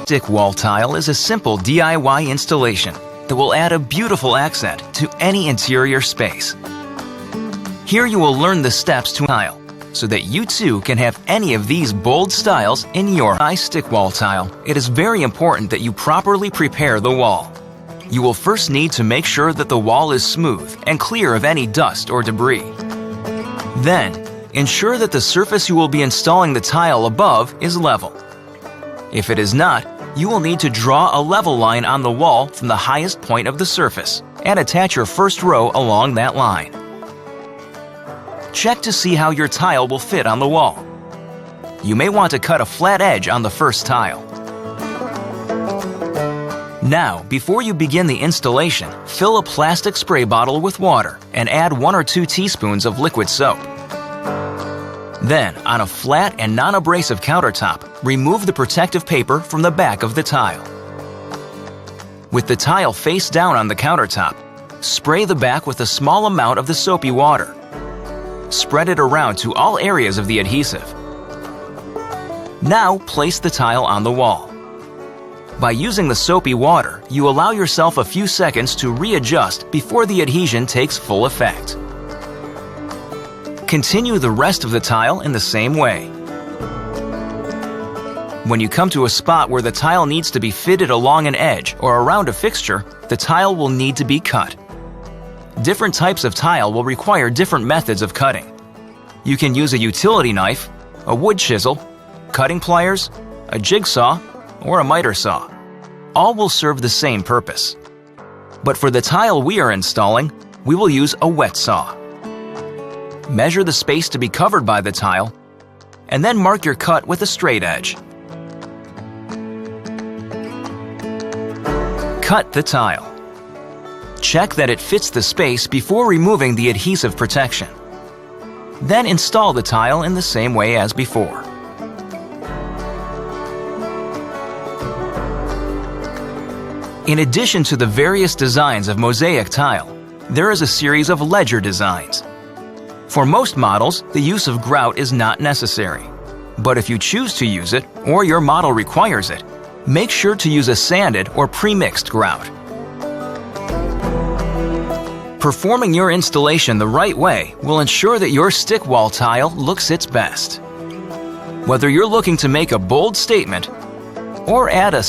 STik Wall Tile is a simple DIY installation that will add a beautiful accent to any interior space. Here you will learn the steps to tile, so that you too can have any of these bold styles in your STik Wall Tile. It is very important that you properly prepare the wall. You will first need to make sure that the wall is smooth and clear of any dust or debris. Then, ensure that the surface you will be installing the tile above is level. If it is not, you will need to draw a level line on the wall from the highest point of the surface and attach your first row along that line. Check to see how your tile will fit on the wall. You may want to cut a flat edge on the first tile. Now, before you begin the installation, fill a plastic spray bottle with water and add 1 or 2 teaspoons of liquid soap. Then, on a flat and non-abrasive countertop, remove the protective paper from the back of the tile. With the tile face down on the countertop, spray the back with a small amount of the soapy water. Spread it around to all areas of the adhesive. Now, place the tile on the wall. By using the soapy water, you allow yourself a few seconds to readjust before the adhesion takes full effect. Continue the rest of the tile in the same way. When you come to a spot where the tile needs to be fitted along an edge or around a fixture, the tile will need to be cut. Different types of tile will require different methods of cutting. You can use a utility knife, a wood chisel, cutting pliers, a jigsaw, or a miter saw. All will serve the same purpose. But for the tile we are installing, we will use a wet saw. Measure the space to be covered by the tile, and then mark your cut with a straight edge. Cut the tile. Check that it fits the space before removing the adhesive protection. Then install the tile in the same way as before. In addition to the various designs of mosaic tile, there is a series of ledger designs. For most models, the use of grout is not necessary. But if you choose to use it, or your model requires it, make sure to use a sanded or pre-mixed grout. Performing your installation the right way will ensure that your STik Wall tile looks its best. Whether you're looking to make a bold statement or add a